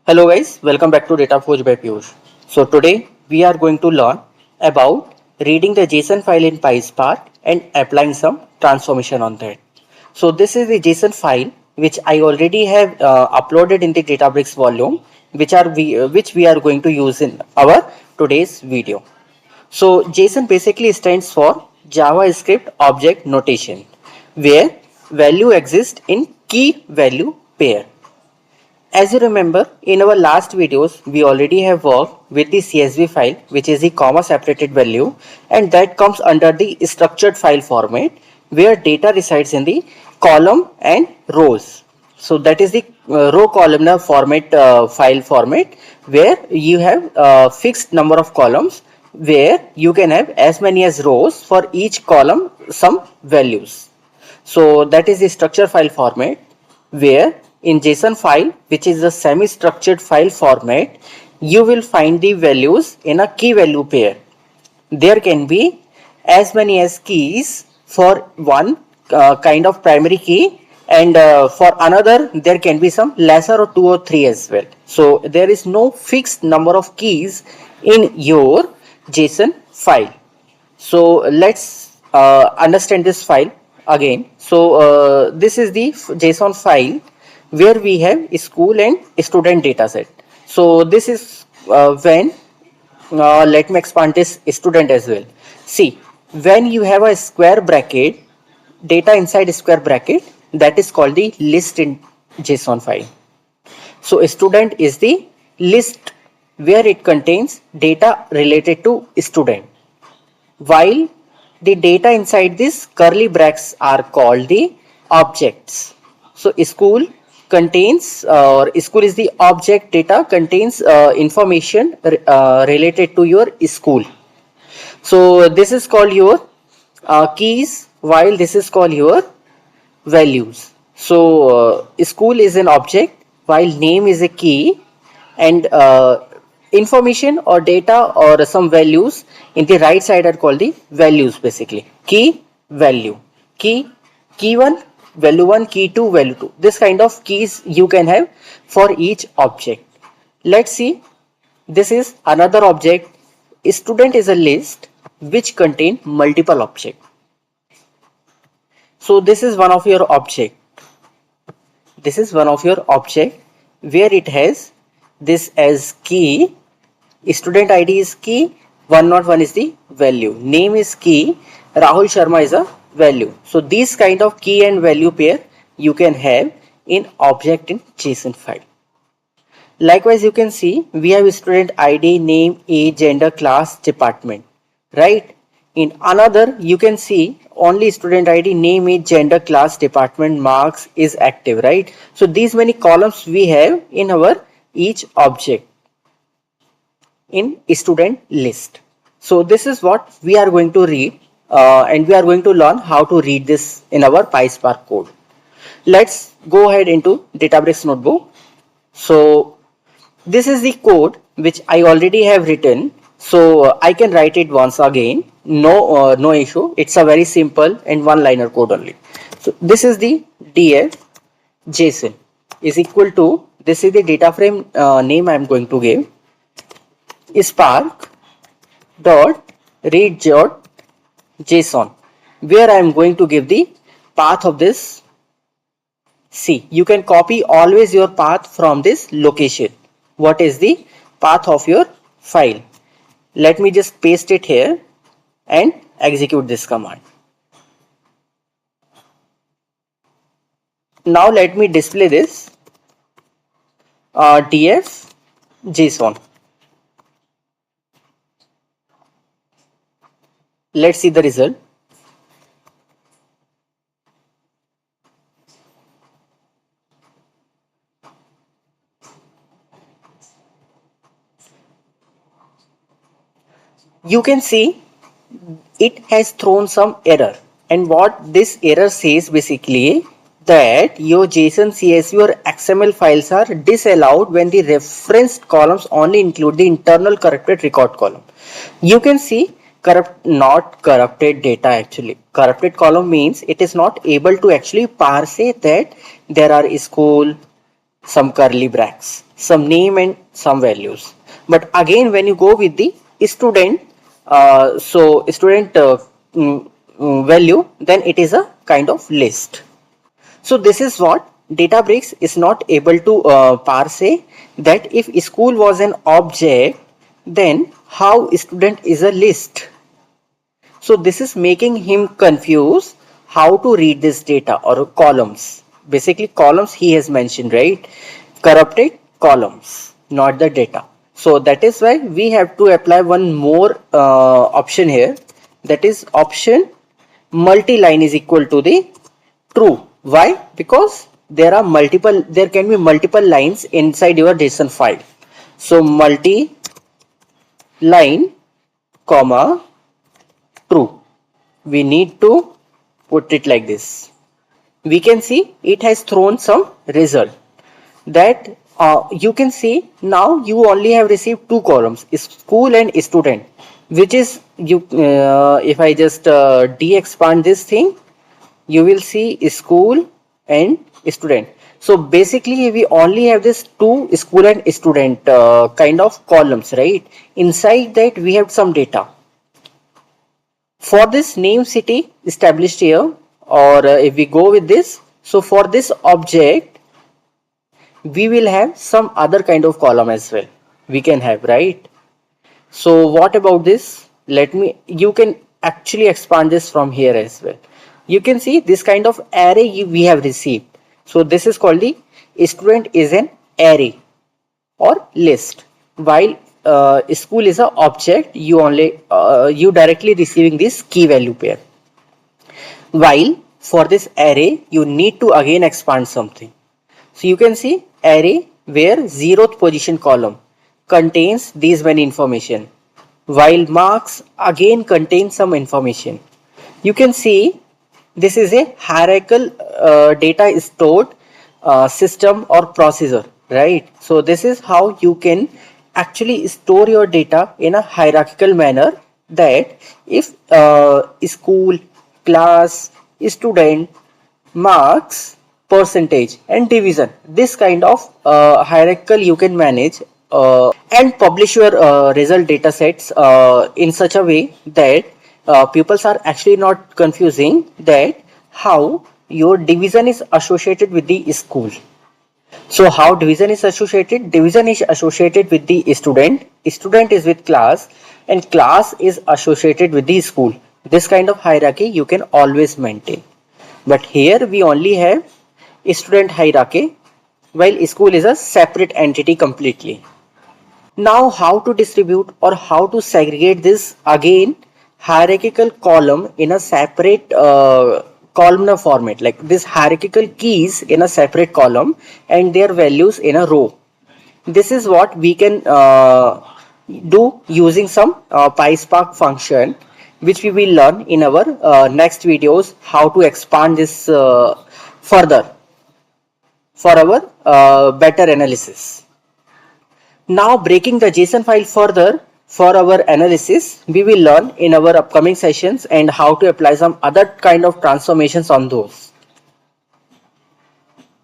Hello guys, welcome back to Data Forge by Piyush. So today we are going to learn about reading the JSON file in PySpark and applying some transformation on that. So this is the JSON file which I already have uploaded in the Databricks volume, which we are going to use in our today's video. So JSON basically stands for JavaScript Object Notation, where value exists in key value pair. As you remember, in our last videos, we already have worked with the CSV file, which is the comma separated value, and that comes under the structured file format, where data resides in the column and rows. So that is the row columnar format file format, where you have a fixed number of columns, where you can have as many as rows for each column some values. So that is the structure file format, where in JSON file, which is a semi-structured file format, you will find the values in a key value pair. There can be as many as keys for one kind of primary key, and for another there can be some lesser or 2 or 3 as well. So there is no fixed number of keys in your JSON file. So let's understand this file again. So this is the JSON file where we have school and student data set. So this is when let me expand this student as well. See, when you have a square bracket, data inside a square bracket, that is called the list in JSON file. So a student is the list where it contains data related to student, while the data inside this curly brackets are called the objects. So school contains school is the object data contains information related to your school. So this is called your keys, while this is called your values. So school is an object, while name is a key, and information or data or some values in the right side are called the values. Basically, key, value, key, key 1, value 1, key 2, value 2. This kind of keys you can have for each object. Let's see, this is another object. Student is a list which contain multiple objects. So this is one of your object. This is one of your object where it has this as key. Student ID is key. 101 is the value. Name is key. Rahul Sharma is a value. So these kind of key and value pair you can have in object in JSON file. Likewise, you can see we have student ID, name, age, gender, class, department, right? In another, you can see only student ID, name, age, gender, class, department, marks is active, right? So these many columns we have in our each object in student list. So this is what we are going to read, and we are going to learn how to read this in our PySpark code. Let's go ahead into Databricks notebook. So this is the code which I already have written, so I can write it once again. No issue. It's a very simple and one-liner code only. So this is the df JSON is equal to, this is the data frame name I am going to give, spark dot read dot JSON, where I am going to give the path of this. See, you can copy always your path from this location. What is the path of your file? Let me just paste it here and execute this command. Now let me display this df JSON. Let's see the result. You can see it has thrown some error, and what this error says basically that your JSON, CSV or XML files are disallowed when the referenced columns only include the internal corrupted record column. You can see not corrupted data. Actually, corrupted column means it is not able to actually parse that there are school, some curly brackets. some name and some values. But again, when you go with the student, so student value, then it is a kind of list. So this is what Databricks is not able to parse, that if school was an object, then how student is a list. So this is making him confuse how to read this data or columns. Basically columns he has mentioned, right? Corrupted columns, not the data. So that is why we have to apply one more option here. That is option multi-line is equal to the true. Why? Because there can be multiple lines inside your JSON file. So multi-line, comma, true. We need to put it like this. We can see it has thrown some result. That you can see now you only have received two columns, school and student, which is you. If I just de-expand this thing, you will see school and student. So basically we only have this two school and student kind of columns, right? Inside that we have some data. For this name city established here, or if we go with this, so for this object we will have some other kind of column as well, we can have, right? So what about this? You can actually expand this from here as well. You can see this kind of array we have received. So this is called the student is an array or list, while school is an object. You directly receiving this key value pair. While for this array you need to again expand something. So you can see array where 0th position column contains these many information, while marks again contain some information. You can see this is a hierarchical data stored system or processor, right? So this is how you can actually store your data in a hierarchical manner, that if school, class, student, marks, percentage and division, this kind of hierarchical you can manage and publish your result data sets in such a way that pupils are actually not confusing that how your division is associated with the school. So how division is associated? Division is associated with the student, student is with class, and class is associated with the school. This kind of hierarchy you can always maintain. But here we only have student hierarchy, while school is a separate entity completely. Now how to distribute or how to segregate this again hierarchical column in a separate columnar format, like this hierarchical keys in a separate column and their values in a row. This is what we can do using some PySpark function, which we will learn in our next videos, how to expand this further for our better analysis. Now breaking the JSON file further for our analysis, we will learn in our upcoming sessions and how to apply some other kind of transformations on those.